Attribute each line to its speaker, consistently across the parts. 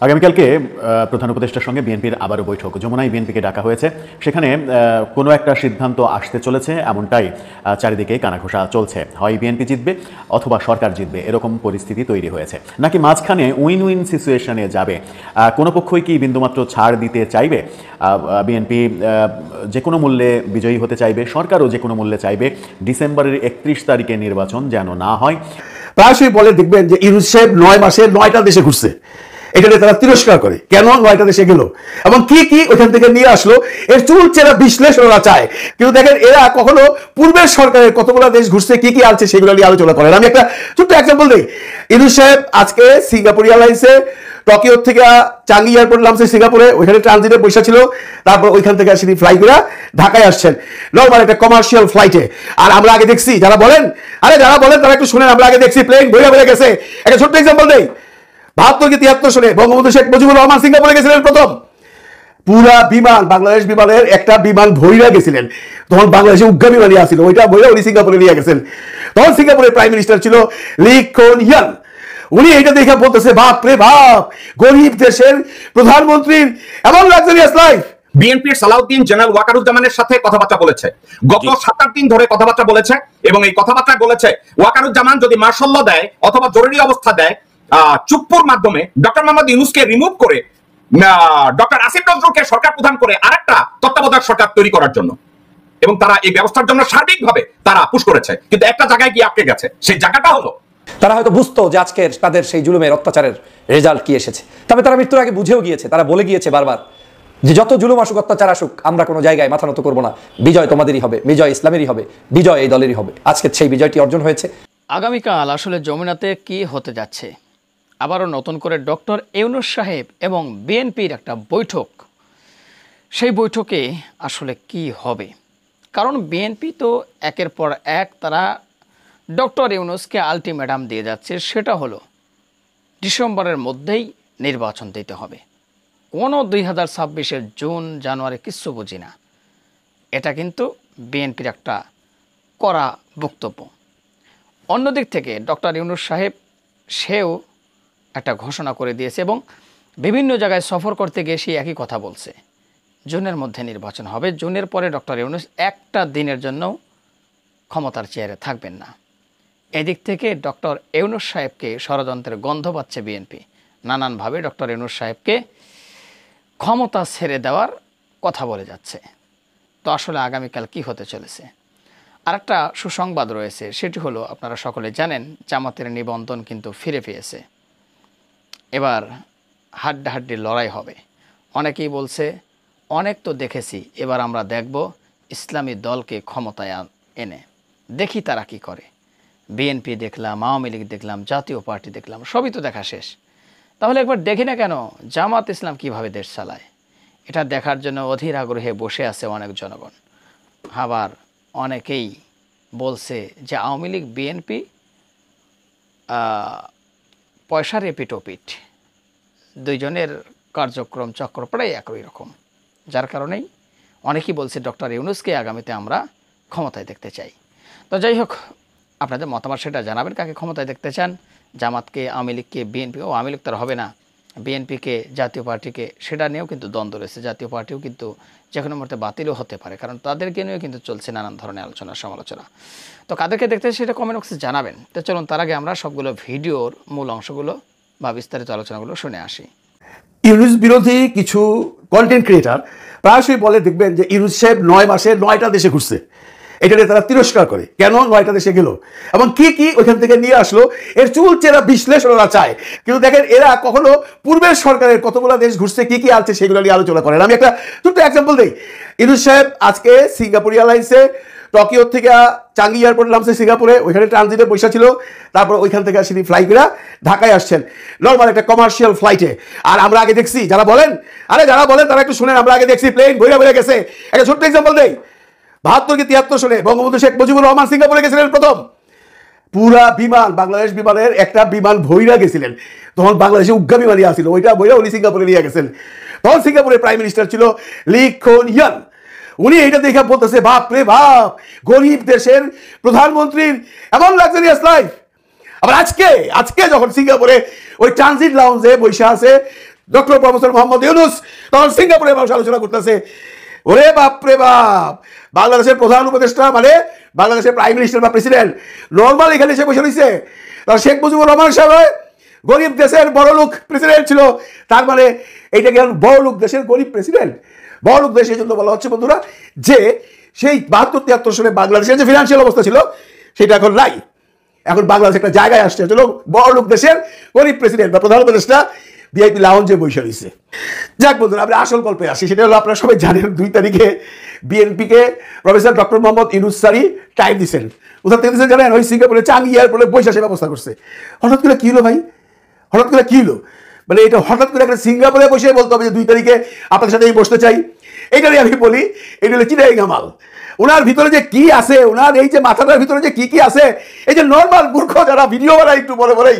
Speaker 1: আগামীকালকে প্রধান উপদেষ্টার সঙ্গে বিএনপির আবারও বৈঠক। যমুনায় বিএনপিকে ডাকা হয়েছে। সেখানে কোনো একটা সিদ্ধান্ত আসতে চলেছে, এমনটাই চারিদিকে কানাঘোষা চলছে। হয় বিএনপি জিতবে অথবা সরকার জিতবে, এরকম পরিস্থিতি তৈরি হয়েছে, নাকি মাঝখানে উইন উইন সিচুয়েশনে যাবে? কোনো পক্ষই কি বিন্দুমাত্র ছাড় দিতে চাইবে? বিএনপি যে কোনো মূল্যে বিজয়ী হতে চাইবে, সরকারও যে কোনো মূল্যে চাইবে ডিসেম্বরের 31 তারিখে নির্বাচন যেন না হয়।
Speaker 2: প্রায়শই বলে দেখবেন যে ইউনূস সাহেব 9 মাসে 9টা দেশে ঘুরছে, এটা তারা তিরস্কার করে। কেন 9টা দেশে গেল এবং কি কি ওইখান থেকে নিয়ে আসলো, এর চুলচেরা বিশ্লেষণ ওরা চায়। কিন্তু দেখেন এরা কখনো পূর্বের সরকারের কতগুলো দেশ ঘুরছে, কি কি আছে সেগুলো নিয়ে আলোচনা করেন। আমি একটা ছোট্ট এক্সাম্পল দিই। ইউনূস সাহেব আজকে সিঙ্গাপুর এয়ারলাইন্সে টোকিও থেকে চাঙ্গি এয়ারপোর্ট নামছে সিঙ্গাপুরে, ওইখানে ট্রানজিটে বসে ছিল, তারপর ওইখান থেকে আসেনি ফ্লাই করে ঢাকায় আসছেন নর্মাল একটা কমার্শিয়াল ফ্লাইটে। আর আমরা আগে দেখছি, যারা বলেন তারা একটু শুনেন, আমরা আগে দেখছি প্লেন বইয়া বইয়া গেছে। একটা ছোট্ট এক্সাম্পল দেই, 72 কি 73 সালে বঙ্গবন্ধু শেখ মুজিবুর রহমান সিঙ্গাপুরে গেছিলেন প্রথম। পুরা বিমান, বাংলাদেশ বিমানের একটা বিমান ভইরা গেছিলেন, তখন বাংলাদেশে উগ্র বিমানই আসছিল, ওইটা ভইরা উনি সিঙ্গাপুরে নিয়ে গেছেন। তখন সিঙ্গাপুরের প্রাইম মিনিস্টার ছিল লি কুন ইয়াং। উনি এটা দেখে বলতেছে, বাপ রে বাপ, গরিব দেশের প্রধানমন্ত্রীর এমন লাক্সারিয়াস লাইফ।
Speaker 3: বিএনপির সালাউদ্দিন জেনারেল ওয়াকারুজ্জামানের সাথে কথাবার্তা বলেছে, গত 7-8 দিন ধরে কথাবার্তা বলেছে, এবং এই কথাবার্তা বলেছে ওয়াকারুজ্জামান যদি মার্শাল ল দেয় অথবা জরুরি অবস্থা দেয়, চুপ্পুর মাধ্যমে ডক্টর মোহাম্মদ ইউনূসকে রিমুভ করে ডক্টর আসিফ নজরুলকে সরকার প্রধান করে আরেকটা তত্ত্বাবধায়ক সরকার তৈরি করার জন্য, এবং তারা এই ব্যবস্থার জন্য সার্বিকভাবে তারা পুশ করেছে। কিন্তু একটা জায়গায় গিয়ে আটকে গেছে, সেই জায়গাটা হলো
Speaker 4: তারা হয়তো বুঝতো যে আজকের তাদের সেই জুলুমের অত্যাচারের রেজাল্ট কি এসেছে, তবে তারা মৃত্যুর আগে বুঝেও গিয়েছে। তারা বলে গিয়েছে বারবার যে যত জুলুম আসুক, অত্যাচার আসুক, আমরা কোনো জায়গায় মাথা নত করবো না, বিজয় তোমাদেরই হবে, বিজয় ইসলামেরই হবে, বিজয় এই দলেরই হবে। আজকে সেই বিজয়টি অর্জন হয়েছে।
Speaker 5: আগামীকাল আসলে যমুনাতে কি হতে যাচ্ছে, আবারও নতুন করে ডক্টর ইউনূস সাহেব এবং বিএনপির একটা বৈঠক। সেই বৈঠকে আসলে কি হবে? কারণ বিএনপি তো একের পর এক তারা ডক্টর ইউনূসকে আলটিমেটাম দিয়ে যাচ্ছে, সেটা হলো ডিসেম্বরের মধ্যেই নির্বাচন দিতে হবে। কোনো 2026-এর জুন জানুয়ারি কিচ্ছু বুঝি না, এটা কিন্তু বিএনপির একটা কড়া বক্তব্য। অন্যদিক থেকে ডক্টর ইউনূস সাহেব সেও একটা ঘোষণা করে দিয়েছে এবং বিভিন্ন জায়গায় সফর করতে গিয়ে সে একই কথা বলছে, জুনের মধ্যে নির্বাচন হবে, জুনের পরে ডক্টর ইউনূস একটা দিনের জন্য ক্ষমতার চেয়ারে থাকবেন না। এদিক থেকে ডক্টর ইউনূস সাহেবকে ষড়যন্ত্রের গন্ধ পাচ্ছে বিএনপি, নানানভাবে ডক্টর ইউনূস সাহেবকে ক্ষমতা ছেড়ে দেওয়ার কথা বলে যাচ্ছে। তো আসলে আগামীকাল কি হতে চলেছে? আর একটা সুসংবাদ রয়েছে, সেটি হলো আপনারা সকলে জানেন জামাতের নিবন্ধন কিন্তু ফিরে পেয়েছে। এবার হাড্ডাহাড্ডি লড়াই হবে। অনেকেই বলছে অনেক তো দেখেছি, এবার আমরা দেখব ইসলামী দলকে ক্ষমতায় এনে, দেখি তারা কি করে। বিএনপি দেখলাম, আওয়ামী লীগ দেখলাম, জাতীয় পার্টি দেখলাম, সবই তো দেখা শেষ। তাহলে একবার দেখি না কেন জামাত ইসলাম কিভাবে দেশ চালায়। এটা দেখার জন্য অধীর আগ্রহে বসে আছে অনেক জনগণ। আবার অনেকেই বলছে যে আওয়ামী লীগ বিএনপি পয়সার এপিটোপিট, দুইজনের কার্যক্রম চক্র প্রায় একই রকম, যার কারণেই অনেকেই বলছে ডক্টর ইউনূসকে আগামীতে আমরা ক্ষমতায় দেখতে চাই। তো যাই হোক, আপনাদের মতামত সেটা জানাবেন, কাকে ক্ষমতায় দেখতে চান, জামাতকে, আওয়ামী লীগকে, বিএনপি, ও আওয়ামী লীগ তার হবে না, বিএনপিকে, জাতীয় পার্টিকে, সেটা নিয়েও কিন্তু দ্বন্দ্ব রয়েছে। জাতীয় পার্টিও কিন্তু যে কোনো মুহূর্তে বাতিলও হতে পারে, কারণ তাদেরকে নিয়েও কিন্তু চলছে নানান ধরনের আলোচনা সমালোচনা। তো কাদেরকে দেখতে সেটা কমেন্ট বক্সে জানাবেন। তো চলুন তার আগে আমরা সবগুলো ভিডিওর মূল অংশগুলো বা বিস্তারিত আলোচনাগুলো শুনে আসি।
Speaker 2: ইউনূস বিরোধী কিছু কন্টেন্ট ক্রিয়েটার প্রায়শই বলে দেখবেন যে ইউনূস সাহেব 9 মাসে 9টা দেশে ঘুরছে, এটা তারা তিরস্কার করে। কেন 9টা দেশে গেল এবং কি কি ওইখান থেকে নিয়ে আসলো, এর চুলচেরা বিশ্লেষণ ওরা চায়। কিন্তু দেখেন এরা কখনো পূর্বের সরকারের কতগুলো দেশ ঘুরছে, কি কি আছে সেগুলো নিয়ে আলোচনা করেন। আমি একটা ছোট্ট এক্সাম্পল দিই। ইউনূস সাহেব আজকে সিঙ্গাপুর এয়ারলাইন্সে টোকিও থেকে চাঙ্গি এয়ারপোর্ট নামছে সিঙ্গাপুরে, ওইখানে ট্রানজিটে বসে ছিল, তারপর ওইখান থেকে আসেনি ফ্লাই করে ঢাকায় আসছেন নর্মাল একটা কমার্শিয়াল ফ্লাইটে। আর আমরা আগে দেখছি, যারা বলেন তারা একটু শুনেন, আমরা আগে দেখছি প্লেন বইয়া বইয়া গেছে। একটা ছোট্ট এক্সাম্পল দেই, 72 কি 73 সালে বঙ্গবন্ধু শেখ মুজিবুর রহমান সিঙ্গাপুরে গেছিলেন প্রথম। পুরা বিমান, বাংলাদেশ বিমানের একটা বিমান ভইরা গেছিলেন, তখন বাংলাদেশে উগ্র বিমানই আসছিল, ওইটা ভইরা উনি সিঙ্গাপুরে নিয়ে গেছেন। তখন সিঙ্গাপুরের প্রাইম মিনিস্টার ছিল লি কুন ইয়াং। উনি এটা দেখে বলতেছে, বাপ রে বাপ, গরিব দেশের প্রধানমন্ত্রীর এমন লাক্সারিয়াস লাইফ। আবার আজকে যখন সিঙ্গাপুরে ওই ট্রানজিট লাউঞ্জে বসে আছে, ডক্টর প্রফেসর মোহাম্মদ ইউনূস তখন সিঙ্গাপুরে মানুষ আলোচনা করতেছে, ওরে বাপ রে বাপ, বাংলাদেশের প্রধান উপদেষ্টা মানে বাংলাদেশের প্রাইম মিনিস্টার বা প্রেসিডেন্ট নর্মাল এখানে এসে বসে রয়েছে। তখন শেখ মুজিবুর রহমান সাহেব গরিব দেশের বড় লোক প্রেসিডেন্ট ছিল, তার মানে এইটা কি বড় লোক দেশের গরিব প্রেসিডেন্ট? বড় লোক দেশ এই জন্য বলা হচ্ছে বন্ধুরা যে সেই 72-73 সালে বাংলাদেশের যে ফিনান্সিয়াল অবস্থা ছিল সেটা এখন নাই। এখন বাংলাদেশ একটা জায়গায় আসছে, চলো বড় লোক দেশের গরিব প্রেসিডেন্ট বা প্রধান উপদেষ্টা ভিআইপি লাউঞ্জে বসে রয়েছে। যাক বন্ধুরা, আমরা আসল গল্পে আসি। সেটা হলো আপনারা সবাই জানেন 2 তারিখে বিএনপিকে প্রফেসর ডক্টর মোহাম্মদ ইউনূস স্যারই টাইম দিচ্ছেন। কোথা থেকে দিচ্ছেন জানেন? ওই সিঙ্গাপুরে চাঙ্গি এয়ারপোর্টে বৈশা সে ব্যবস্থা করছে। হঠাৎ করে কি হলো ভাই, হঠাৎ করে কি হলো? মানে এটা হঠাৎ করে একটা সিঙ্গাপুরে বসে বলতে হবে যে 2 তারিখে আপনার সাথে বসতে চাই। এইটারই আমি বলি এটা হলো চিটাই গামাল। ওনার ভিতরে যে কি আছে, ওনার এই যে মাথাটার ভিতরে যে কি আছে, এই যে নর্মাল মূর্খ যারা ভিডিও বানায় একটু বড় বড়ই,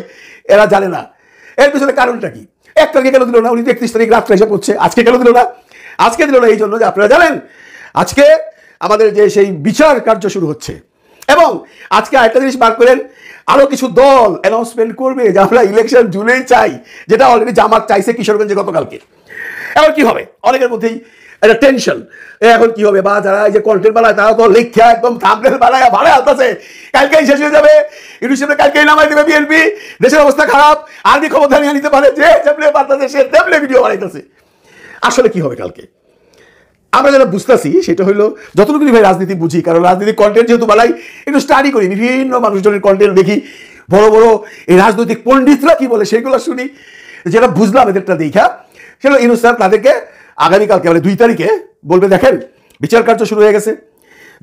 Speaker 2: এরা জানে না এর পিছনে কারণটা কি। 1 তারিখে কেন দিল না? উনি 31 তারিখ রাত্রে এসে পড়ছে। আজকে কেন দিল না? আজকে দিল না এই জন্য যে আপনারা জানেন আজকে আমাদের যে সেই বিচার কার্য শুরু হচ্ছে, এবং আজকে আরেকটা জিনিস বার করেন, আরো কিছু দল অ্যানাউন্সমেন্ট করবে যে আমরা ইলেকশন জুনেই চাই, যেটা অলরেডি জামাত চাইছে কিশোরগঞ্জে গতকালকে। এখন কি হবে? অনেকের মধ্যেই একটা টেনশন, এখন কি হবে? বা যারা এই যে কন্টেন্ট বানায় তারা তো লেখা একদম থাম্বনেল বানায় ভাড়া আসতেছে, কালকেই শেষ হয়ে যাবে, ইউনিভার্সিটি কালকেই নামাই দেবে বিএনপি, দেশের অবস্থা খারাপ, আর্মি ক্ষমতা নিয়ে নিতে পারে, যে যেমনি পারতেছে সে তেমনি ভিডিও বানাইতেছে। আসলে কি হবে কালকে? আমরা যারা বুঝতেছি সেটা হলো যতটুকু ভাই রাজনীতি বুঝি, কারণ রাজনীতি কন্টেন্ট যেহেতু বানাই, একটু স্টাডি করি, বিভিন্ন মানুষজনের কন্টেন্ট দেখি, বড় বড় এই রাজনৈতিক পণ্ডিতরা কি বলে সেগুলো শুনি, যেটা বুঝলাম এদেরটা দেখা সেটা ইউনূস স্যার তাদেরকে আগামীকালকে মানে 2 তারিখে বলবে দেখেন বিচার কার্য শুরু হয়ে গেছে।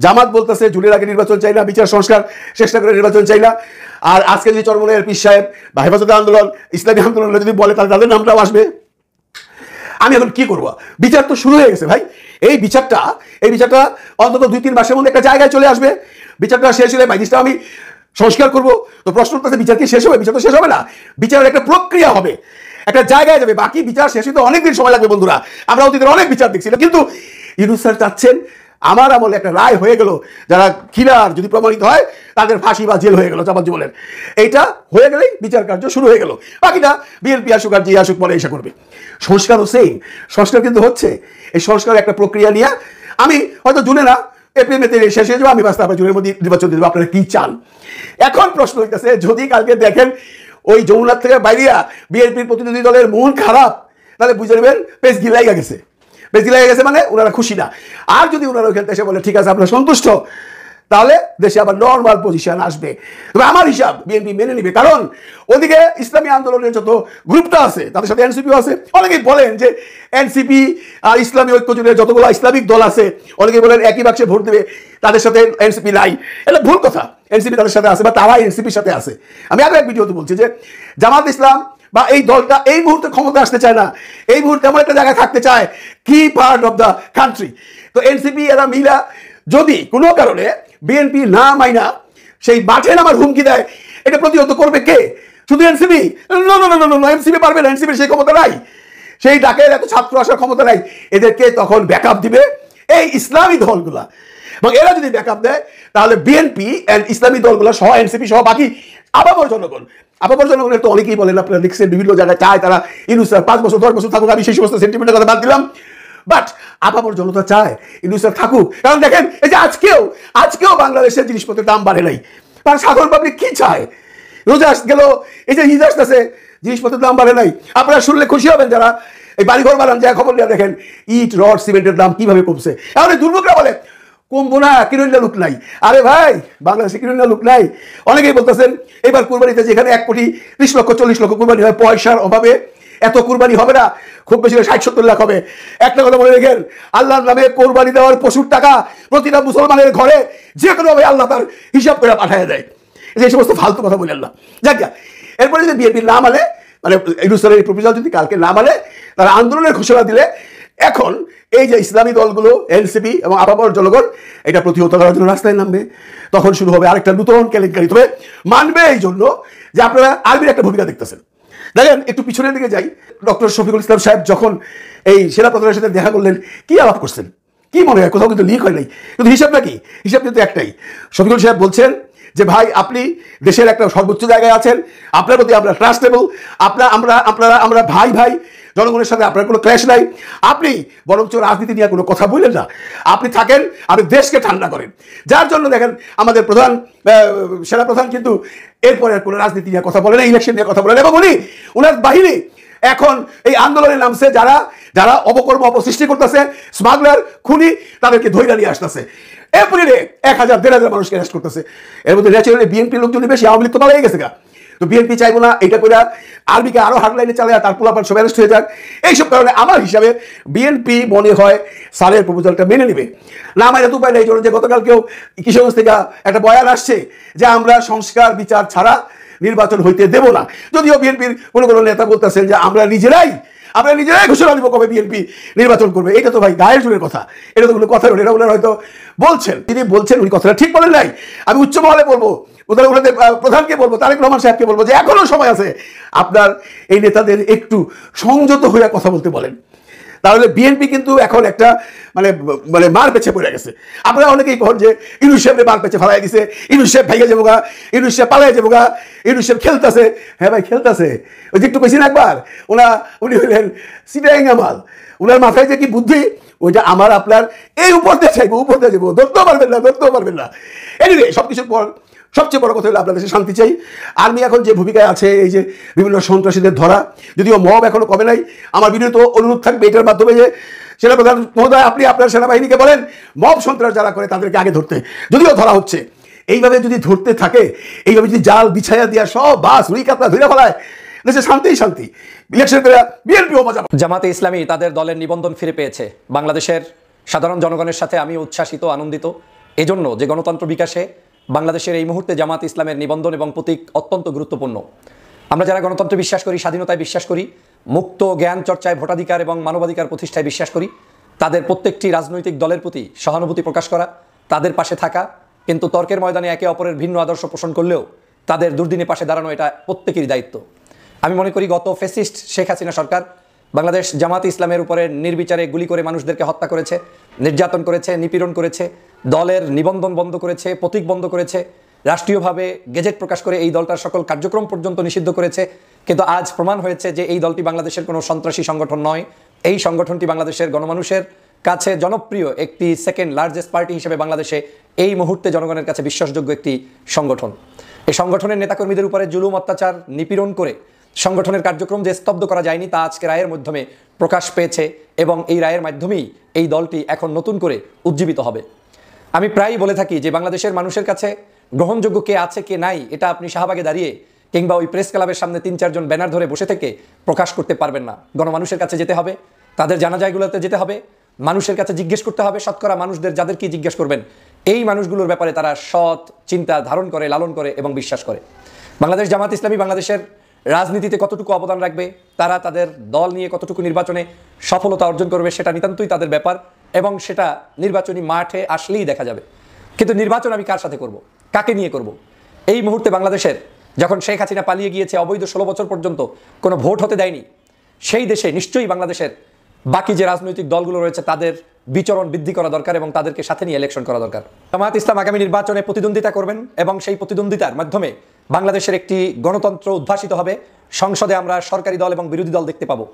Speaker 2: জামাত বলতেছে জুনের আগে নির্বাচন চাই না, বিচার সংস্কার চেষ্টা করে নির্বাচন চাই না। আর আজকে যদি চরমনের পীর সাহেব বা হেফাজতে আন্দোলন ইসলামী আন্দোলন যদি বলে তাহলে তাদের নামটাও আসবে। আমি এখন কি করবো? বিচার তো শুরু হয়ে গেছে ভাই। এই বিচারটা অন্তত 2-3 মাসের মধ্যে একটা জায়গায় চলে আসবে। বিচারটা শেষ হলে বাইজিসটা আমি সংস্কার করবো। তো প্রশ্ন উঠতেছে বিচার কি শেষ হবে? বিচার তো শেষ হবে না, বিচারের একটা প্রক্রিয়া হবে, একটা জায়গায় যাবে। বাকি বিচার শেষ হতে অনেকদিন সময় লাগবে বন্ধুরা। আমরা অতীতের অনেক বিচার দেখছি, কিন্তু ইউনূস স্যার চাচ্ছেন আমার আমলে একটা রায় হয়ে গেল, যারা খিলার যদি প্রমাণিত হয় তাদের ফাঁসি বা জেল হয়ে গেল জামাত জীবনের। এইটা হয়ে গেলেই বিচার কার্য শুরু হয়ে গেল। বাকিটা বিএনপি আসুক আর যে আসুক পরে এসে করবে। সংস্কারও সেই সংস্কার কিন্তু হচ্ছে। এই সংস্কারের একটা প্রক্রিয়া নিয়ে আমি হয়তো জুনে না এপ্রিল মেতে শেষ হয়ে যাবো, আমি বাস্তা আপনার জুনের মধ্যে নির্বাচন দিয়ে দেবো। আপনারা কি চান? এখন প্রশ্ন হইতেছে যদি কালকে দেখেন ওই যমুনার থেকে বাইরিয়া বিএনপির প্রতিনিধি দলের মন খারাপ, তাহলে বুঝে নেবেন পেজ গিলাইয়া গেছে। পেজ গিলাইয়া গেছে মানে ওনারা খুশি না। আর যদি ওনারা ওইখানে এসে বলে ঠিক আছে আপনারা সন্তুষ্ট, তাহলে দেশে আবার নর্মাল পজিশন আসবে। তবে আমার হিসাব বিএনপি মেনে নিবে, কারণ ওদিকে ইসলামী আন্দোলনের যত গ্রুপটা আছে তাদের সাথে এনসিপিও আছে। অনেকেই বলেন যে এনসিপি আর ইসলামী ঐক্য জোটের যতগুলো ইসলামিক দল আছে অনেকেই বলেন একই বাক্সে ভোট দেবে, তাদের সাথে এনসিপি নাই। এটা ভুল কথা। এনসিপি তাদের সাথে আছে বা তারা এনসিপির সাথে আছে। আমি আগে এক ভিডিওতে বলছি যে জামাত ইসলাম বা এই দলটা এই মুহূর্তে ক্ষমতা আসতে চায় না, এই মুহূর্তে এমন একটা জায়গায় থাকতে চায় কি পার্ট অফ দ্য কান্ট্রি। তো এনসিপি এরা মিলা যদি কোনো কারণে বিএনপি না মাইনা সেই মাঠে নামার হুমকি দেয়, এটা প্রতিহত করবে কে? শুধু এনসিপি? না, এনসিপি পারবে না, এনসিপির সেই ক্ষমতা নাই, সেই ডাকের এত ছাত্র আসার ক্ষমতা নাই। এদেরকে তখন ব্যাকআপ দিবে এই ইসলামী দলগুলা, এবং এরা যদি ব্যাকআপ দেয় তাহলে বিএনপি এন্ড ইসলামী দলগুলো সহ এনসিপি সহ বাকি আপামর জনগণের তো অনেকেই বলেন, আপনারা দেখছেন বিভিন্ন জায়গায় চায় তারা ইউনূস স্যার 5 বছর 10 বছর থাকুক। আমি সেই সমস্ত সেন্টিমেন্টের কথা বাদ দিলাম, বাট আপামর জনতা চায় ইউনূস স্যার থাকুক। কারণ দেখেন এই যে আজকেও বাংলাদেশের জিনিসপত্রের দাম বাড়ে নাই। তার সাধারণ পাবলিক কি চায়? রোজা গেল, এই যে ঈদ আসতেছে, জিনিসপত্রের দাম বাড়ে নাই। আপনারা শুনলে খুশি হবেন যারা এই বাড়িঘর বানান, যা খবর নিয়ে দেখেন ইট রড সিমেন্টের দাম কিভাবে কমছে। এখন দুর্ভোগরা বলে কমবো না, কিরণ্যা লোক নাই। আরে ভাই বাংলাদেশে কিরণ্যা লোক নাই। অনেকেই বলতেছেন এবার কুরবানিতে যেখানে 1 কোটি 30 লক্ষ 40 লক্ষ কুরবানি হয়, পয়সার অভাবে এত কুরবানি হবে না, খুব বেশি 60-70 লাখ হবে। একটা কথা মনে রেখেন, আল্লাহর নামে কোরবানি দেওয়ার পশুর টাকা প্রতিটা মুসলমানের ঘরে যে কোনোভাবে আল্লাহ তার হিসাব করে পাঠিয়ে দেয়। এই সমস্ত ফালতু কথা বলেন না। যাক এরপরে যদি বিএনপি না মানে ইউনূস স্যারের প্রপোজাল যদি কালকে না মানে, তারা আন্দোলনের ঘোষণা দিলে এখন এই যে ইসলামী দলগুলো এনসিপি এবং আপামর জনগণ এটা প্রতিহত করার জন্য রাস্তায় নামবে। তখন শুরু হবে আরেকটা নতুন কেলেঙ্কারি। তবে মানবে এই জন্য যে আপনারা আর্মির একটা ভূমিকা দেখতেছেন। দেখেন একটু পিছনের দিকে যাই, ডক্টর শফিকুল ইসলাম সাহেব যখন এই সেনা প্রধানের সাথে দেখা করলেন, কি আলাপ করছেন? কি মনে হয়? কোথাও কিন্তু লিক হয় নাই, কিন্তু হিসাবটা কি? হিসাব কিন্তু একটাই। শফিকুল সাহেব বলছেন যে ভাই আপনি দেশের একটা সর্বোচ্চ জায়গায় আছেন, আপনার প্রতি আমরা ট্রাস্টেবল, আমরা ভাই জনগণের সাথে আপনার কোনো ক্ল্যাশ নাই, আপনি বরঞ্চ রাজনীতি নিয়ে কোনো কথা বললেন না, আপনি থাকেন, আপনি দেশকে ঠান্ডা করেন। যার জন্য দেখেন আমাদের প্রধান সেনাপ্রধান কিন্তু এরপরে আর কোনো রাজনীতি নিয়ে কথা বলে না, ইলেকশন নিয়ে কথা বলে না, এবং উনার বাহিনী এখন এই আন্দোলনে নামছে, যারা যারা অপকর্ম অপসৃষ্টি করতেছে, স্মাগলার, খুনি, তাদেরকে ধৈর্য নিয়ে আসতেছে। এপ্রিলে 1000-1500 মানুষকে অ্যারেস্ট করতেছে। এর মধ্যে ন্যাচারালি বিএনপি লোকজন বেশি, আওয়ামী লীগ তো পালাই গেছে গা। তো বিএনপি চাইবো না এটা করে আর্মিকে আরো হার্ডলাইনে চালায়, তার পোলাপান সব অ্যারেস্ট হয়ে যাক। এইসব কারণে আমার হিসাবে বিএনপি মনে হয় স্যারের প্রপোজালটা মেনে নেবে না। আমার এত উপায় নেই, যে গতকালকেও কিশোরগঞ্জ থেকে একটা বয়ান আসছে যে আমরা সংস্কার বিচার ছাড়া নির্বাচন হইতে দেব না। যদিও বিএনপির কোনো নেতা বলতেছেন যে আমরা নিজেরাই ঘোষণা দিব কবে বিএনপি নির্বাচন করবে। এটা তো ভাই গায়ের জোরের কথা, এটা তো কোনো কথা নয়। এটা ওনারা হয়তো বলছেন, তিনি বলছেন, উনি কথাটা ঠিক বলেন নাই। আমি উচ্চ মহলে বলবো, প্রধানকে বলবো, তারেক রহমান সাহেবকে বলবো যে এখনো সময় আছে, আপনার এই নেতাদের একটু সংযত হয়ে কথা বলতে বলেন। তাহলে বিএনপি কিন্তু এখন একটা মানে মানে মার পেছে পড়ে গেছে। আপনারা অনেকেই কখন যে ইউনুস সাহেব মার পেছে ফালাই দিছে, ইউনুস সাহেব ভাইয়া যাবো গা, ইউনুস সাহেব পালাই যাবো গা, ইউনুস সাহেব খেলতেছে। হ্যাঁ ভাই খেলতেছে, ওই যে একটু কইছেন একবার উনি হইলেন সিটাইং আমাল, উনার মাথায় যে কি বুদ্ধি, ওইটা আমার আপনার এই উপর দিয়ে চাইবো, উপর দিয়ে যাবো, ধরতেও পারবেন না। এনিওয়ে সবকিছুর পর সবচেয়ে বড় কথা হলো আপনার দেশে শান্তি চাই। আর্মি এখন যে ভূমিকায় আছে, এই যে বিভিন্ন সন্ত্রাসীদের ধরা, যদিও মব এখনো কমে নাই, আমার বিনীত অনুরোধ থাকবে এটার মাধ্যমে যে সেনাপ্রধান মহোদয়, আপনি আপনার সেনাবাহিনীকে বলেন মব সন্ত্রাস যারা করে তাদেরকে আগে ধরতে, যদিও ধরা হচ্ছে। এইভাবে যদি ধরতে থাকে, এইভাবে যদি জাল বিছাইয়া দিয়া সব বাস রুই কাতলা ধরে ফেলায়, দেশে শান্তি ইলেকশন করে বিএনপিও মজা।
Speaker 4: জামাতে ইসলামী তাদের দলের নিবন্ধন ফিরে পেয়েছে। বাংলাদেশের সাধারণ জনগণের সাথে আমি উচ্ছ্বাসিত, আনন্দিত এজন্য যে গণতন্ত্র বিকাশে বাংলাদেশের এই মুহূর্তে জামাত ইসলামের নিবন্ধন এবং প্রতীক অত্যন্ত গুরুত্বপূর্ণ। আমরা যারা গণতন্ত্রে বিশ্বাস করি, স্বাধীনতায় বিশ্বাস করি, মুক্ত জ্ঞান চর্চায়, ভোটাধিকার এবং মানবাধিকার প্রতিষ্ঠায় বিশ্বাস করি, তাদের প্রত্যেকটি রাজনৈতিক দলের প্রতি সহানুভূতি প্রকাশ করা, তাদের পাশে থাকা, কিন্তু তর্কের ময়দানে একে অপরের ভিন্ন আদর্শ পোষণ করলেও তাদের দুর্দিনে পাশে দাঁড়ানো এটা প্রত্যেকেরই দায়িত্ব। আমি মনে করি গত ফ্যাসিস্ট শেখ হাসিনা সরকার বাংলাদেশ জামাত ইসলামের উপরে নির্বিচারে গুলি করে মানুষদেরকে হত্যা করেছে, নির্যাতন করেছে, নিপীড়ন করেছে, দলের নিবন্ধন বন্ধ করেছে, প্রতীক বন্ধ করেছে, রাষ্ট্রীয়ভাবে গেজেট প্রকাশ করে এই দলটার সকল কার্যক্রম পর্যন্ত নিষিদ্ধ করেছে। কিন্তু আজ প্রমাণ হয়েছে যে এই দলটি বাংলাদেশের কোনো সন্ত্রাসী সংগঠন নয়। এই সংগঠনটি বাংলাদেশের গণমানুষের কাছে জনপ্রিয় একটি সেকেন্ড লার্জেস্ট পার্টি হিসেবে বাংলাদেশে এই মুহূর্তে জনগণের কাছে বিশ্বাসযোগ্য একটি সংগঠন। এই সংগঠনের নেতাকর্মীদের উপরে জুলুম, অত্যাচার, নিপীড়ন করে সংগঠনের কার্যক্রম যে স্তব্ধ করা যায়নি তা আজকে রায়ের মাধ্যমে প্রকাশ পেয়েছে, এবং এই রায়ের মাধ্যমেই এই দলটি এখন নতুন করে উজ্জীবিত হবে। আমি প্রায়ই বলে থাকি যে বাংলাদেশের মানুষের কাছে গ্রহণযোগ্য কে আছে কে নাই এটা আপনি শাহবাগে দাঁড়িয়ে কিংবা ওই প্রেস ক্লাবের সামনে 3-4 জন ব্যানার ধরে বসে থেকে প্রকাশ করতে পারবেন না। গণমানুষের কাছে যেতে হবে, তাদের জানাজাগুলোতে যেতে হবে, মানুষের কাছে জিজ্ঞেস করতে হবে। শতকরা মানুষদের যাদের কি জিজ্ঞেস করবেন, এই মানুষগুলোর ব্যাপারে তারা সৎ চিন্তা ধারণ করে, লালন করে এবং বিশ্বাস করে। বাংলাদেশ জামাত ইসলামী বাংলাদেশের রাজনীতিতে কতটুকু অবদান রাখবে, তারা তাদের দল নিয়ে কতটুকু নির্বাচনে সফলতা অর্জন করবে, সেটা নিতান্তই তাদের ব্যাপার, এবং সেটা নির্বাচনী মাঠে আসলেই দেখা যাবে। কিন্তু নির্বাচন আমি কার সাথে করব, কাকে নিয়ে করব? এই মুহূর্তে বাংলাদেশের যখন শেখ হাসিনা পালিয়ে গিয়েছে, অবৈধ 16 বছর পর্যন্ত কোনো ভোট হতে দেয়নি, সেই দেশে নিশ্চয়ই বাংলাদেশের বাকি যে রাজনৈতিক দলগুলো রয়েছে তাদের বিচরণ বৃদ্ধি করা দরকার এবং তাদেরকে সাথে নিয়ে ইলেকশন করা দরকার। জামায়াত ইসলাম আগামী নির্বাচনে প্রতিদ্বন্দ্বিতা করবেন এবং সেই প্রতিদ্বন্দ্বিতার মাধ্যমে বাংলাদেশের একটি গণতন্ত্র উদ্ভাসিত হবে। সংসদে আমরা সরকারি দল এবং বিরোধী দল দেখতে পাবো।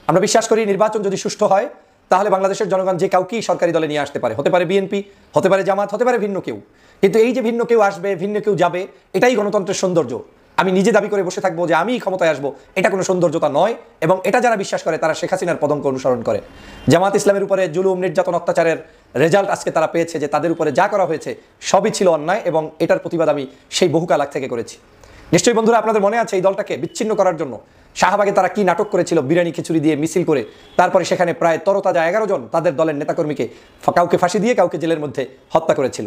Speaker 4: আমরা বিশ্বাস করি নির্বাচন যদি সুষ্ঠু হয় তাহলে বাংলাদেশের জনগণ যে কাউকেই সরকারি দলে নিয়ে আসতে পারে, হতে পারে বিএনপি, হতে পারে জামাত, হতে পারে ভিন্ন কেউ। কিন্তু এই যে ভিন্ন কেউ আসবে, ভিন্ন কেউ যাবে, এটাই গণতন্ত্রের সৌন্দর্য। আমি নিজে দাবি করে বসে থাকবো যে আমি ক্ষমতায় আসবো, এটা কোনো সৌন্দর্যতা নয়। এবং এটা যারা বিশ্বাস করে তারা শেখ হাসিনার পদঙ্ক অনুসরণ করে। জামাত ইসলামের উপরে জুলুম, নির্যাতন, অত্যাচারের রেজাল্ট আজকে তারা পেয়েছে যে তাদের উপরে যা করা হয়েছে সবই ছিল অন্যায়, এবং এটার প্রতিবাদ আমি সেই বহুকাল আগ থেকে করেছি। নিশ্চয়ই বন্ধুরা আপনাদের মনে আছে এই দলটাকে বিচ্ছিন্ন করার জন্য শাহবাগে তারা কি নাটক করেছিল, বিরিয়ানি খিচুড়ি দিয়ে মিছিল করে, তারপরে সেখানে প্রায় তরতাজা 11 জন তাদের দলের নেতাকর্মীকে কাউকে ফাঁসি দিয়ে কাউকে জেলের মধ্যে হত্যা করেছিল।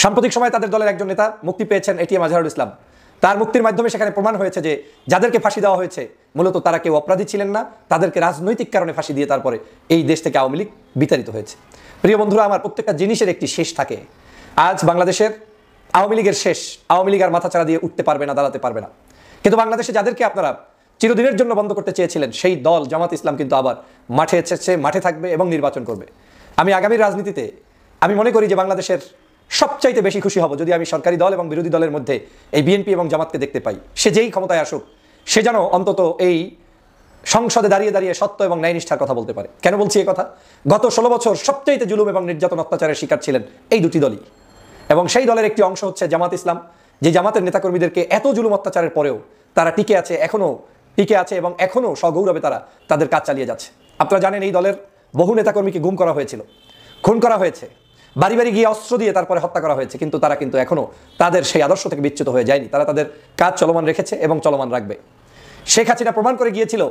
Speaker 4: সাম্প্রতিক সময়ে তাদের দলের একজন নেতা মুক্তি পেয়েছেন, এটিএম আজহারুল ইসলাম। তার মুক্তির মাধ্যমে সেখানে প্রমাণ হয়েছে যে যাদেরকে ফাঁসি দেওয়া হয়েছে মূলত তারা কেউ অপরাধী ছিলেন না, তাদেরকে রাজনৈতিক কারণে ফাঁসি দিয়ে তারপরে এই দেশ থেকে আওয়ামী লীগ বিতাড়িত হয়েছে। প্রিয় বন্ধুরা, আমার প্রত্যেকটা জিনিসের একটি শেষ থাকে। আজ বাংলাদেশের আওয়ামী লীগের শেষ, আওয়ামী লীগ আর মাথাচাড়া দিয়ে উঠতে পারবে না, দাঁড়াতে পারবে না। কিন্তু বাংলাদেশে যাদেরকে আপনারা চিরদিনের জন্য বন্ধ করতে চেয়েছিলেন, সেই দল জামাত ইসলাম কিন্তু আবার মাঠে এসেছে, মাঠে থাকবে এবং নির্বাচন করবে। আমি আগামীর রাজনীতিতে আমি মনে করি যে বাংলাদেশের সবচাইতে বেশি খুশি হব যদি আমি সরকারি দল এবং বিরোধী দলের মধ্যে এই বিএনপি এবং জামাতকে দেখতে পাই। সে যেই ক্ষমতায় আসুক, সে যেন অন্তত এই সংসদে দাঁড়িয়ে দাঁড়িয়ে সত্য এবং ন্যায়নিষ্ঠার কথা বলতে পারে। কেন বলছি এই কথা? গত 16 বছর সবচেয়ে জুলুম এবং নির্যাতন অত্যাচারের শিকার ছিলেন এই দুটি দলই, এবং সেই দলের একটি অংশ হচ্ছে জামাত ইসলাম, যে জামাতের নেতাকর্মীদেরকে এত জুলুম অত্যাচারের পরেও তারা টিকে আছে, টিকে আছে এবং এখনো সগৌরবে তারা তাদের কাজ চালিয়ে যাচ্ছে। আপনারা জানেন এই দলের বহু নেতাকর্মীকে গুম করা হয়েছিল, খুন করা হয়েছে, বাড়ি বাড়ি গিয়ে অস্ত্র দিয়ে তারপরে হত্যা করা হয়েছে, কিন্তু তারা কিন্তু এখনো তাদের সেই আদর্শ থেকে বিচ্যুত হয়ে যায়নি। তারা তাদের কাজ চলমান রেখেছে এবং চলমান রাখবে। শেখ হাসিনা প্রমাণ করে গিয়েছিল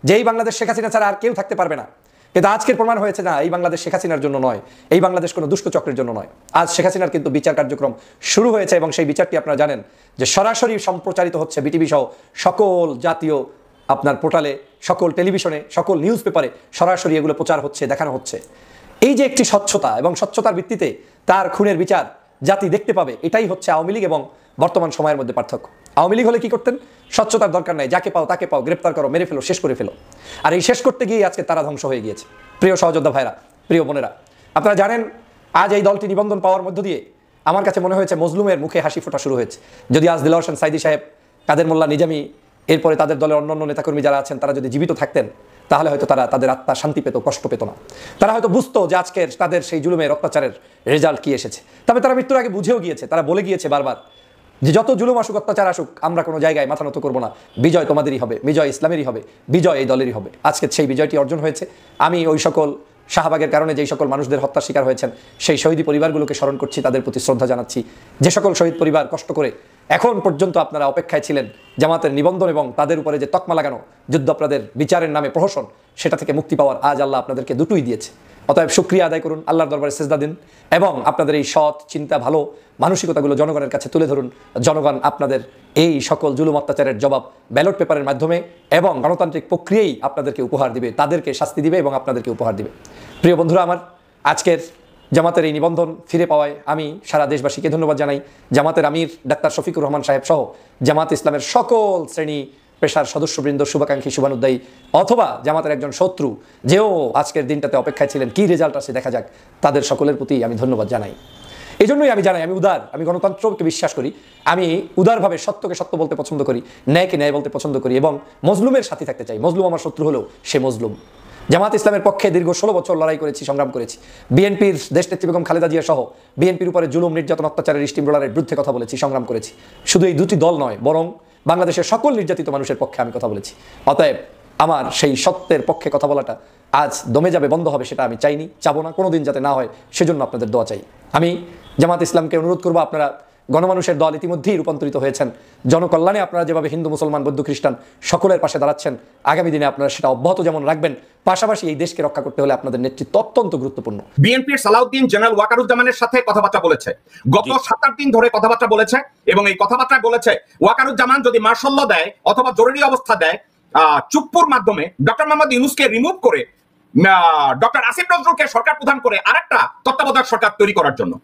Speaker 4: যে এই বাংলাদেশ শেখ হাসিনা ছাড়া আর কেউ থাকতে পারবে না, কিন্তু আজকের প্রমাণ হয়েছে না, এই বাংলাদেশ শেখ হাসিনার জন্য নয়, এই বাংলাদেশ কোনো দুষ্ট চক্রের জন্য নয়। আজ শেখ হাসিনার কিন্তু বিচার কার্যক্রম শুরু হয়েছে এবং সেই বিচারটি আপনারা জানেন যে সরাসরি সম্প্রচারিত হচ্ছে বিটিভি সহ সকল জাতীয় আপনার পোর্টালে, সকল টেলিভিশনে, সকল নিউজ পেপারে সরাসরি এগুলো প্রচার হচ্ছে, দেখানো হচ্ছে। এই যে একটি স্বচ্ছতা এবং স্বচ্ছতার ভিত্তিতে তার খুনের বিচার জাতি দেখতে পাবে, এটাই হচ্ছে আওয়ামী লীগ এবং বর্তমান সময়ের মধ্যে পার্থক্য। আওয়ামী লীগ হলে কি করতেন? স্বচ্ছতার দরকার নাই, যাকে পাও তাকে পাও, গ্রেপ্তার করো, মেরে ফেলো, শেষ করে ফেলো। আর এই শেষ করতে গিয়ে আজকে তারা ধ্বংস হয়ে গিয়েছে। প্রিয় সহযোদ্ধা ভাইরা, প্রিয় বোনেরা, আপনারা জানেন আজ এই দলটি নিবন্ধন পাওয়ার মধ্য দিয়ে আমার কাছে মনে হয়েছে মজলুমের মুখে হাসি ফোটা শুরু হয়েছে। যদি আজ দিলওয়ার হোসেন সাইদি সাহেব, কাদের মোল্লা নিজামী, এরপরে তাদের দলের অন্যান্য নেতাকর্মী যারা আছেন, তারা যদি জীবিত থাকতেন তাহলে হয়তো তারা তাদের আত্মা শান্তি পেত, কষ্ট পেত না। তারা হয়তো বুঝতো যে আজকের তাদের সেই জুলুমের অত্যাচারের রেজাল্ট কি এসেছে। তবে তারা মৃত্যুর আগে বুঝেও গিয়েছে, তারা বলে গিয়েছে বারবার যে যত জুলুম আসুক, অত্যাচার আসুক, আমরা কোনো জায়গায় মাথা নত করবো না, বিজয় তোমাদেরই হবে, বিজয় ইসলামেরই হবে, বিজয় এই দলেরই হবে। আজকে সেই বিজয়টি অর্জন হয়েছে। আমি ওই সকল শাহবাগের কারণে যেই সকল মানুষদের হত্যার শিকার হয়েছেন সেই শহীদ পরিবারগুলোকে স্মরণ করছি, তাদের প্রতি শ্রদ্ধা জানাচ্ছি। যে সকল শহীদ পরিবার কষ্ট করে এখন পর্যন্ত আপনারা অপেক্ষায় ছিলেন জামাতের নিবন্ধন এবং তাদের উপরে যে তকমা লাগানো যুদ্ধাপরাধের বিচারের নামে প্রহসন, সেটা থেকে মুক্তি পাওয়ার আজ আল্লাহ আপনাদেরকে দুটোই দিয়েছে। অতএব শুকরিয়া আদায় করুন, আল্লাহর দরবারে সেজদা দিন এবং আপনাদের এই সৎ চিন্তা, ভালো মানসিকতাগুলো জনগণের কাছে তুলে ধরুন। জনগণ আপনাদের এই সকল জুলুম অত্যাচারের জবাব ব্যালট পেপারের মাধ্যমে এবং গণতান্ত্রিক প্রক্রিয়ায় আপনাদেরকে উপহার দিবে, তাদেরকে শাস্তি দিবে এবং আপনাদেরকে উপহার দিবে। প্রিয় বন্ধুরা আমার, আজকের জামাতের এই নিবন্ধন ফিরে পাওয়ায় আমি সারা দেশবাসীকে ধন্যবাদ জানাই। জামাতের আমির ডাক্তার শফিকুর রহমান সাহেব সহ জামাত ইসলামের সকল শ্রেণী পেশার সদস্যবৃন্দ, শুভাকাঙ্ক্ষী, শুভানুদ্দায়ী অথবা জামাতের একজন শত্রু যেও আজকের দিনটাতে অপেক্ষায় ছিলেন কি রেজাল্ট আসে দেখা যাক, তাদের সকলের প্রতি আমি ধন্যবাদ জানাই। এই জন্যই আমি জানাই আমি উদার, আমি গণতন্ত্রকে বিশ্বাস করি, আমি উদারভাবে সত্যকে সত্য বলতে পছন্দ করি, ন্যায়কে ন্যায় বলতে পছন্দ করি এবং মজলুমের সাথে থাকতে চাই। মজলুম আমার শত্রু হলেও সে মজলুম। জামাত ইসলামের পক্ষে দীর্ঘ 16 বছর লড়াই করেছি, সংগ্রাম করেছি। বিএনপির দেশনেত্রী বেগম খালেদা জিয়া সহ বিএনপির উপরে জুলুম, নির্যাতন, অত্যাচারের স্টিম রোলারের বিরুদ্ধে কথা বলেছি, সংগ্রাম করেছি। শুধু এই দুটি দল নয়, বরং বাংলাদেশের সকল নির্যাতিত মানুষের পক্ষে আমি কথা বলেছি। অতএব আমার সেই সত্যের পক্ষে কথা বলাটা আজ দমে যাবে, বন্ধ হবে, সেটা আমি চাইনি, চাবো না, কোনোদিন যাতে না হয় সেজন্য আপনাদের দোয়া চাই। আমি জামাত ইসলামকে অনুরোধ করবো, আপনারা গণমানুষের দল ইতিমধ্যেই রূপান্তরিত হয়েছেন। জনকল্যাণে আপনারা যেভাবে হিন্দু, মুসলমান, বৌদ্ধ, খ্রিস্টান সকলের পাশে দাঁড়াচ্ছেন, আগামী দিনে আপনারা সেটা অব্যাহত যেমন রাখবেন, পাশাপাশি এই দেশকে রক্ষা করতে হলে আপনাদের নেতৃত্ব অত্যন্ত গুরুত্বপূর্ণ।
Speaker 3: বিএনপির সালাউদ্দিন জেনারেল ওয়াকারুজ্জামানের সাথে কথাবার্তা বলেছে, গত 7-8 দিন ধরে কথাবার্তা বলেছে এবং এই কথাবার্তা বলেছে ওয়াকারুজ্জামান যদি মার্শাল ল দেয় অথবা জরুরি অবস্থা দেয়, চুপ্পুর মাধ্যমে ডক্টর মোহাম্মদ ইউনূসকে রিমুভ করে ডক্টর আসিফ নজরুলকে সরকার প্রধান করে আরেকটা তত্ত্বাবধায়ক সরকার তৈরি করার জন্য,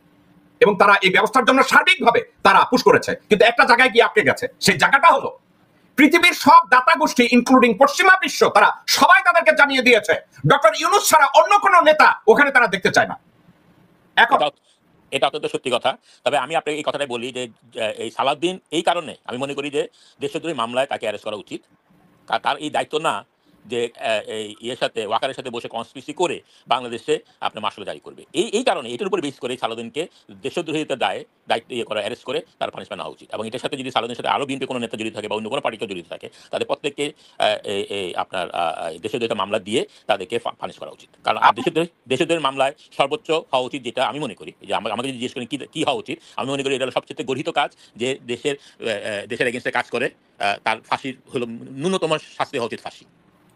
Speaker 3: এবং তারা এই ব্যবস্থার জন্য সার্বিকভাবে তারা পুশ করেছে, কিন্তু একটা জায়গায় গিয়ে আটকে গেছে। সেই জায়গাটা হলো পৃথিবীর সব দাতা গোষ্ঠী ইনক্লুডিং পশ্চিমা বিশ্ব, তারা সবাই তাদেরকে জানিয়ে দিয়েছে ডক্টর ইউনূস ছাড়া অন্য কোনো নেতা ওখানে তারা দেখতে চায় না। এখন
Speaker 6: এটা অত্যন্ত সত্যি কথা। তবে আমি আপনাকে এই কথাটাই বলি যে এই সালাউদ্দিন এই কারণে আমি মনে করি যে দেশদ্রোহী মামলায় তাকে অ্যারেস্ট করা উচিত। তার এই দায়িত্ব না যে এই সাথে ওয়াকারের সাথে বসে কনস্পিরেসি করে বাংলাদেশে আপনার মার্শাল জারি করবে। এই কারণে এটার উপর বেস করে সালাউদ্দিনকে দেশদ্রোহিতার দায়িত্ব করা অ্যারেস্ট করে তার পানিশমেন্ট হওয়া উচিত। এবং এটার সাথে যদি সালাউদ্দিনের সাথে আরও বিএনপি কোনো নেতা জড়িত থাকে বা অন্য কোনো পার্টিকে জড়িত থাকে, তাদের প্রত্যেককে আপনার দেশদ্রোহিতা মামলা দিয়ে তাদেরকে পানিশ করা উচিত। কারণ দেশদ্রোহের মামলায় সর্বোচ্চ হওয়া উচিত, যেটা আমি মনে করি যে আমাকে যদি জিজ্ঞেস করেন কি হওয়া উচিত, আমি মনে করি এটা হলো সবচেয়ে গর্হিত কাজ, যে দেশের এগেনস্টে কাজ করে তার ফাঁসির হলো ন্যূনতম শাস্তি হওয়া উচিত ফাঁসি।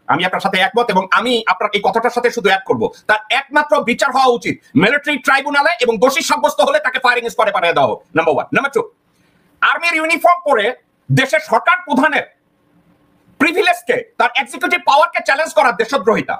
Speaker 3: আমি আপনার সাথে একমত এবং আমি আপনার এই কথাটার সাথে শুধু অ্যাড করব, তার একমাত্র বিচার হওয়া উচিত মিলিটারি ট্রাইব্যুনালে এবং দোষী সাব্যস্ত হলে তাকে ফায়ারিং স্কোয়াডে পাঠিয়ে দেওয়া হোক, নাম্বার 1। নাম্বার 2, আর্মির ইউনিফর্ম পরে দেশের সরকার প্রধানের প্রিভিলেজকে, তার এক্সিকিউটিভ পাওয়ারকে চ্যালেঞ্জ করার দেশদ্রোহিতা।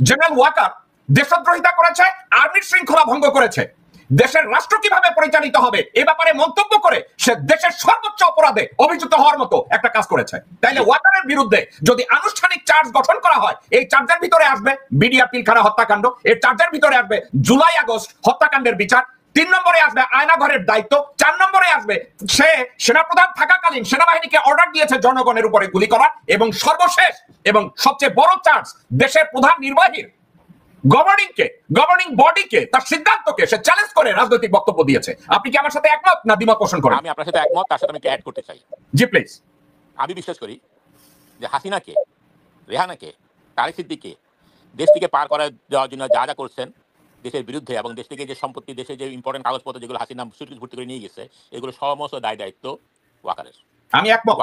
Speaker 3: জেনারেল ওয়াকার দেশদ্রোহিতা করেছে, আর্মির শৃঙ্খলা ভঙ্গ করেছে, দেশের রাষ্ট্র কিভাবে পরিচালিত হবে এ ব্যাপারে মন্তব্য করে সে দেশের সর্বোচ্চ অপরাধে অভিযুক্ত হওয়ার মতো একটা কাজ করেছে। তাইলে ওয়াকারের বিরুদ্ধে যদি আনুষ্ঠানিক চার্জ গঠন করা হয়, এই চার্জের ভিতরে আসবে বিডিআর পিলখানা হত্যাকাণ্ড, এর চার্জের ভিতরে আসবে জুলাই আগস্ট হত্যাকাণ্ডের বিচার, 3 নম্বরে আসবে আয়নাঘরের দায়িত্ব, 4 নম্বরে আসবে সে সেনাপ্রধান থাকাকালীন সেনাবাহিনীকে অর্ডার দিয়েছে জনগণের উপরে গুলি করার, এবং সর্বশেষ এবং সবচেয়ে বড় চার্জ দেশের প্রধান নির্বাহীর গভর্নিং বডিকে, তার সিদ্ধান্তকে সে চ্যালেঞ্জ করে রাজনৈতিক বক্তব্য দিয়েছে। আপনি কি আমার সাথে একমত না দ্বিমত পোষণ করেন?
Speaker 6: আমি আপনার সাথে একমত, তার সাথে আমি অ্যাড করতে চাই।
Speaker 3: জি প্লিজ।
Speaker 6: আমি বিশ্বাস করি যে হাসিনাকে, রেহানাকে, তারেক সিদ্দিককে দেশ থেকে পার করে দেওয়ার জন্য যা যা করছেন দেশের বিরুদ্ধে, এবং দেশ থেকে যে সম্পত্তি, দেশে যে ইম্পর্টেন্ট কাগজপত্র যেগুলো হাসিনা সুটকেস ভর্তি করে নিয়ে গেছে, এগুলো সমস্ত দায় দায়িত্ব ওয়াকারের।
Speaker 3: আমি একমত।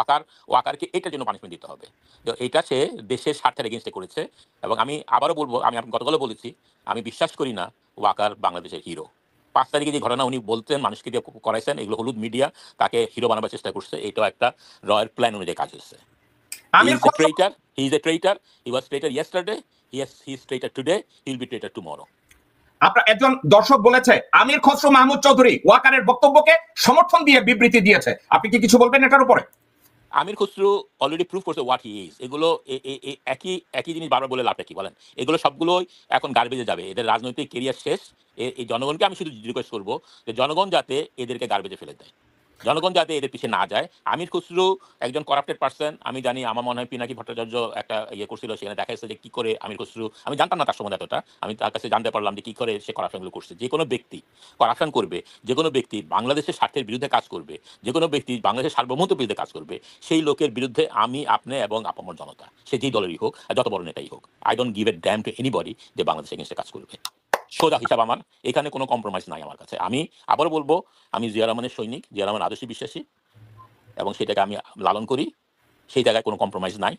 Speaker 6: ওয়াকারকে এটার জন্য পানিশমেন্ট দিতে হবে। তো এটা সে দেশের স্বার্থের এগেইনস্টে করেছে, এবং আমি আবারও বলবো, আমি গতকালও বলেছি, আমি বিশ্বাস করি না ওয়াকার বাংলাদেশের হিরো। 5 তারিখে যে ঘটনা উনি বলতেন, মানুষকে দিয়ে করাইছেন, এগুলো হলুদ মিডিয়া তাকে হিরো বানাবার চেষ্টা করছে। এটাও একটা রয়্যাল প্ল্যান অনুযায়ী কাজ হচ্ছে। He is a traitor. He was traitor yesterday. Yes, he is traitor today. He will be traitor tomorrow.
Speaker 3: আপনার একজন দর্শক বলেছে আমির খসরু মাহমুদ চৌধুরী ওয়াকারের বক্তব্যকে সমর্থন দিয়ে বিবৃতি দিয়েছে, আপনি কি কিছু বলবেন এটার উপরে?
Speaker 6: আমির খসরু অলরেডি প্রুভ করছে হোয়াট হি ইজ। এগুলো একই জিনিস বারবার বলে লাভটা কি বলেন? এগুলো সবগুলোই এখন গার্বেজে যাবে। এদের রাজনৈতিক কেরিয়ার শেষ। এই জনগণকে আমি শুধু রিকোয়েস্ট করবো যে জনগণ যাতে এদেরকে গার্বেজে ফেলে দেয়, জনগণ যাতে এদের পিছিয়ে না যায়। আমির খসরু একজন করাপ্টেড পার্সন। আমি জানি, আমার মনে হয় পিনাকি ভট্টাচার্য একটা করছিল, সেখানে দেখা যাচ্ছে যে কী করে আমির খসরু, আমি জানতাম না তার সম্বন্ধে এতটা, আমি তার কাছে জানতে পারলাম যে কী করে সে করাপশনগুলো করছে। যে কোনো ব্যক্তি করাপশন করবে, যে কোনো ব্যক্তি বাংলাদেশের স্বার্থের বিরুদ্ধে কাজ করবে, যে কোনো ব্যক্তি বাংলাদেশের সার্বভৌমত্বের বিরুদ্ধে কাজ করবে, সেই লোকের বিরুদ্ধে আমি, আপনি এবং আপামর জনতা, সে যেই দলেরই হোক আর যত বড় নেতাই হোক, I don't give a damn to anybody যে বাংলাদেশ এগেইনস্টে কাজ করবে। সোজা হিসাব আমার, এখানে কোনো কম্প্রোমাইজ নাই আমার কাছে। আমি আবারও বলবো, আমি জিয়া রহমানের সৈনিক, জিয়া রহমান আদর্শে বিশ্বাসী, এবং সেটাকে আমি লালন করি। সেই জায়গায় কোনো কম্প্রোমাইজ নাই।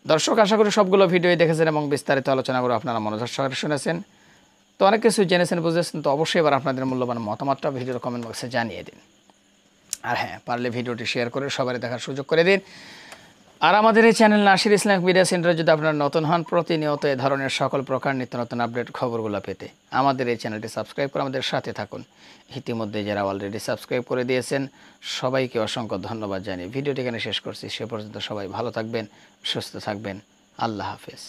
Speaker 5: দর্শক, আশা করি সবগুলো ভিডিও দেখেছেন এবং বিস্তারিত আলোচনাগুলো আপনারা মনোযোগ সহকারে শুনেছেন। তো অনেক কিছু জেনেছেন, বুঝেছেন। তো অবশ্যই এবার আপনাদের মূল্যবান মতামতটা ভিডিওর কমেন্ট বক্সে জানিয়ে দিন। আর হ্যাঁ, পারলে ভিডিওটি শেয়ার করে সবাই দেখার সুযোগ করে দিন। আর আমাদের এই চ্যানেল নাসির ইসলামিক মিডিয়া সেন্টারে যদি আপনারা নতুন হন, প্রতিনিয়ত এ ধরনের সকল প্রকার নিত্য নতুন আপডেট খবরগুলো পেতে আমাদের এই চ্যানেলটি সাবস্ক্রাইব করে আমাদের সাথে থাকুন। ইতিমধ্যে যারা অলরেডি সাবস্ক্রাইব করে দিয়েছেন সবাইকে অসংখ্য ধন্যবাদ জানিয়ে ভিডিওটি এখানে শেষ করছি। সে পর্যন্ত সবাই ভালো থাকবেন, সুস্থ থাকবেন। আল্লাহ হাফেজ।